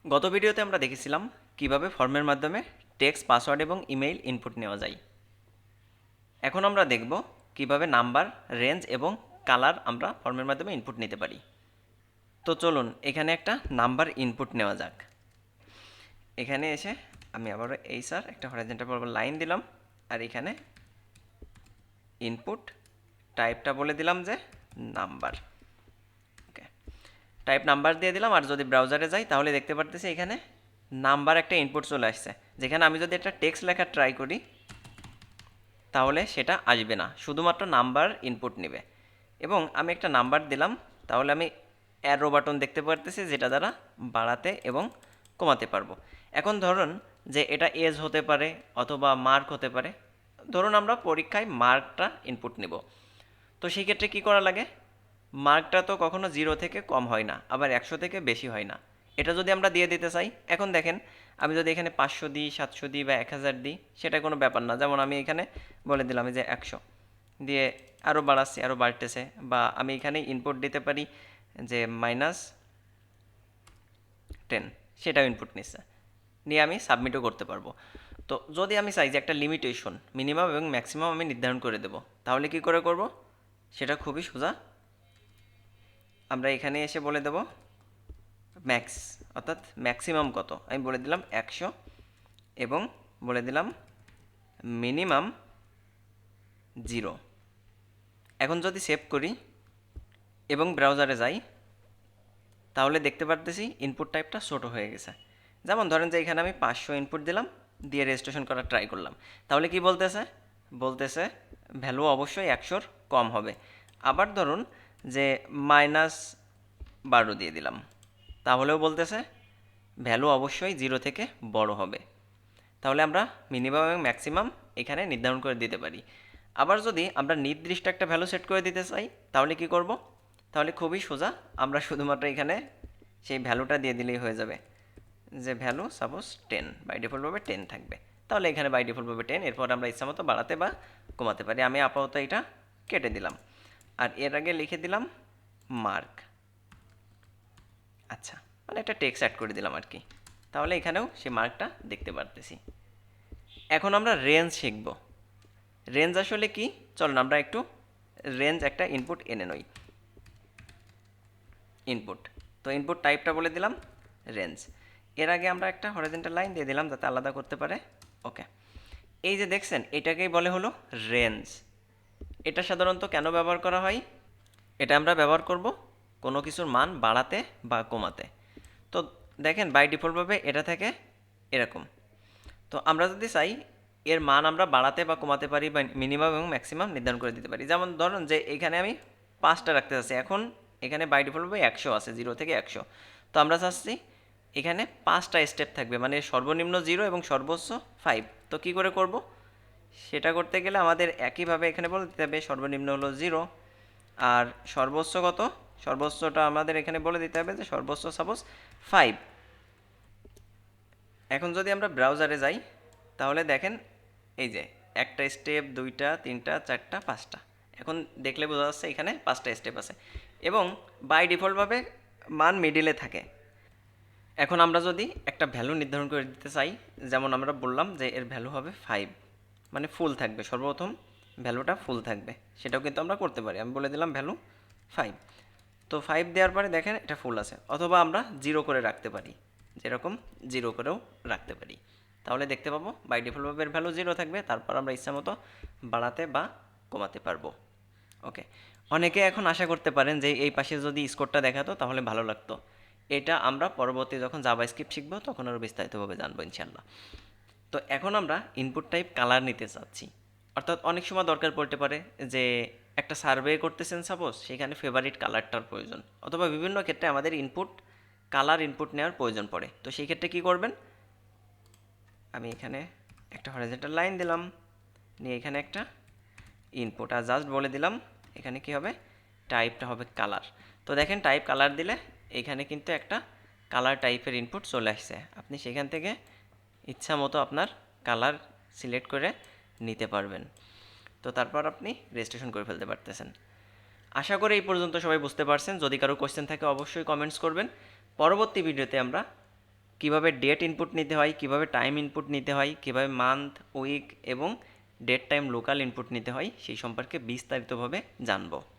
গত ভিডিওতে আমরা দেখেছিলাম কিভাবে ফর্মের মাধ্যমে টেক্সট পাসওয়ার্ড এবং ইমেইল ইনপুট নেওয়া যায়। এখন আমরা দেখব কিভাবে নাম্বার, রেঞ্জ এবং কালার আমরা ফর্মের মাধ্যমে ইনপুট নিতে পারি। তো চলুন এখানে একটা নাম্বার ইনপুট নেওয়া যাক। এখানে এসে আমি আবার একটা হরাইজন্টাল বরাবর লাইন দিলাম, আর এখানে ইনপুট টাইপটা বলে দিলাম যে নাম্বার। ওকে, টাইপ নাম্বার দিয়ে দিলাম। আর যদি ব্রাউজারে যাই তাহলে দেখতে পারতেছি এখানে নাম্বার একটা ইনপুট চলে আসছে, যেখানে আমি যদি একটা টেক্সট লেখা ট্রাই করি তাহলে সেটা আসবে না, শুধুমাত্র নাম্বার ইনপুট নেবে। এবং আমি একটা নাম্বার দিলাম, তাহলে আমি অ্যারো বাটন দেখতে পারতেছি যেটা দ্বারা বাড়াতে এবং কমাতে পারবো। এখন ধরুন যে এটা এজ হতে পারে অথবা মার্ক হতে পারে। ধরুন আমরা পরীক্ষায় মার্কটা ইনপুট নেব, তো সেই ক্ষেত্রে কী করা লাগে? মার্কটা তো কখনো 0 থেকে কম হয় না, আবার 100 থেকে বেশি হয় না। এটা যদি আমরা দিয়ে দিতে চাই, এখন দেখেন আমি যদি এখানে 500 দিই, 700 দিই বা 1000 দিই, সেটা কোনো ব্যাপার না। যেমন আমি এখানে বলে দিলাম যে 100 দিয়ে আরও বাড়াচ্ছি, আরও বাড়তেছে। বা আমি এখানে ইনপুট দিতে পারি যে -10, সেটাও ইনপুট নিচ্ছে, নিয়ে আমি সাবমিটও করতে পারবো। তো যদি আমি চাই যে একটা লিমিটেশন মিনিমাম এবং ম্যাক্সিমাম আমি নির্ধারণ করে দেবো, তাহলে কি করে করব? সেটা খুবই সোজা। আমরা এখানে এসে বলে দেব ম্যাক্স, অর্থাৎ ম্যাক্সিমাম কত আমি বলে দিলাম 100, এবং বলে দিলাম মিনিমাম 0। এখন যদি সেভ করি এবং ব্রাউজারে যাই তাহলে দেখতে পারতেছি ইনপুট টাইপটা ছোটো হয়ে গেছে। যেমন ধরেন যে এখানে আমি 500 ইনপুট দিলাম, দিয়ে রেজিস্ট্রেশন করার ট্রাই করলাম, তাহলে কি বলতেছে? বলতেছে ভ্যালু অবশ্যই 100-র কম হবে। আবার ধরুন যে -12 দিয়ে দিলাম, তাহলেও বলতেছে ভ্যালু অবশ্যই 0 থেকে বড় হবে। তাহলে আমরা মিনিমাম এবং ম্যাক্সিমাম এখানে নির্ধারণ করে দিতে পারি। আবার যদি আমরা নির্দিষ্ট একটা ভ্যালু সেট করে দিতে চাই তাহলে কি করব? তাহলে খুবই সোজা, আমরা শুধুমাত্র এখানে সেই ভ্যালুটা দিয়ে দিলেই হয়ে যাবে। যে ভ্যালু সাপোজ 10, বাই ডিফল্টভাবে 10 থাকবে, তাহলে এখানে বাই ডিফল্টভাবে 10। এরপর আমরা ইচ্ছামতো বাড়াতে বা কমাতে পারি। আমি আপাতত এটা কেটে দিলাম, আর এর আগে লিখে দিলাম মার্ক। আচ্ছা, মানে একটা টেক্সট অ্যাড করে দিলাম আর কি। তাহলে এখানেও সেই মার্কটা দেখতে পারতেছি। এখন আমরা রেঞ্জ শিখব। রেঞ্জ আসলে কি? চলুন আমরা একটু রেঞ্জ একটা ইনপুট এনে নই। ইনপুট, তো ইনপুট টাইপটা বলে দিলাম রেঞ্জ। এর আগে আমরা একটা হরাইজন্টাল লাইন দিয়ে দিলাম যাতে আলাদা করতে পারে। ওকে, এই যে দেখছেন এটাকেই বলে হলো রেঞ্জ। এটা সাধারণত কেন ব্যবহার করা হয়? এটা আমরা ব্যবহার করব কোনো কিছুর মান বাড়াতে বা কমাতে। তো দেখেন বাই ডিফল্টভাবে এটা থাকে এরকম। তো আমরা যদি চাই এর মান আমরা বাড়াতে বা কমাতে পারি, বা মিনিমাম এবং ম্যাক্সিমাম নির্ধারণ করে দিতে পারি। যেমন ধরুন যে এখানে আমি 5টা রাখতে চাচ্ছি, এখন এখানে বাই ডিফল্টভাবে 100 আছে, 0 থেকে 100। তো আমরা চাচ্ছি এখানে 5টা স্টেপ থাকবে, মানে সর্বনিম্ন 0 এবং সর্বোচ্চ 5। তো কী করে করব? সেটা করতে গেলে আমাদের একইভাবে এখানে বলে দিতে হবে সর্বনিম্ন হলো 0, আর সর্বোচ্চ কত? সর্বোচ্চটা আমাদের এখানে বলে দিতে হবে যে সর্বোচ্চ সাপোজ 5। এখন যদি আমরা ব্রাউজারে যাই তাহলে দেখেন এই যে একটা স্টেপ, 2টা, 3টা, 4টা, 5টা। এখন দেখলে বোঝা যাচ্ছে এখানে 5টা স্টেপ আছে, এবং বাই ডিফল্টভাবে মান মিডিলে থাকে। এখন আমরা যদি একটা ভ্যালু নির্ধারণ করে দিতে চাই, যেমন আমরা বললাম যে এর ভ্যালু হবে 5, মানে ফুল থাকবে, সর্বপ্রথম ভ্যালুটা ফুল থাকবে, সেটাও কিন্তু আমরা করতে পারি। আমি বলে দিলাম ভ্যালু 5। তো 5 দেওয়ার পরে দেখেন এটা ফুল আছে, অথবা আমরা 0 করে রাখতে পারি, যেরকম 0 করেও রাখতে পারি। তাহলে দেখতে পাবো বাই ডিফল্টভাবে ভ্যালু 0 থাকবে, তারপর আমরা ইচ্ছা মতো বাড়াতে বা কমাতে পারবো। ওকে, অনেকে এখন আশা করতে পারেন যে এই পাশে যদি স্কোরটা দেখাতো তাহলে ভালো লাগতো। এটা আমরা পরবর্তী যখন জাভাস্ক্রিপ্ট শিখবো তখন আরও বিস্তারিতভাবে জানবো ইনশাল্লাহ। তো এখন আমরা ইনপুট টাইপ কালার নিতে চাচ্ছি। অর্থাৎ অনেক সময় দরকার পড়তে পারে যে একটা সার্ভে করতেছেন সাপোজ, সেখানে ফেভারিট কালারটার প্রয়োজন, অথবা বিভিন্ন ক্ষেত্রে আমাদের কালার ইনপুট নেওয়ার প্রয়োজন পড়ে। তো সেই ক্ষেত্রে কী করবেন? আমি এখানে একটা হরাইজন্টাল লাইন দিলাম, নিয়ে এখানে একটা ইনপুট, আর জাস্ট বলে দিলাম এখানে কি হবে, টাইপটা হবে কালার। তো দেখেন টাইপ কালার দিলে এখানে কিন্তু একটা কালার টাইপের ইনপুট চলে আসছে। আপনি সেখান থেকে ইচ্ছা মতো আপনার কালার সিলেক্ট করে নিতে পারবেন। তো তারপর আপনি রেজিস্ট্রেশন করে ফেলতে পারতেছেন। আশা করি এই পর্যন্ত সবাই বুঝতে পারছেন। যদি কারো কোয়েশ্চেন থাকে অবশ্যই কমেন্টস করবেন। পরবর্তী ভিডিওতে আমরা কিভাবে ডেট ইনপুট নিতে হয়, কিভাবে টাইম ইনপুট নিতে হয়, কিভাবে মান্থ, উইক এবং ডেট টাইম লোকাল ইনপুট নিতে হয় সেই সম্পর্কে বিস্তারিতভাবে জানবো।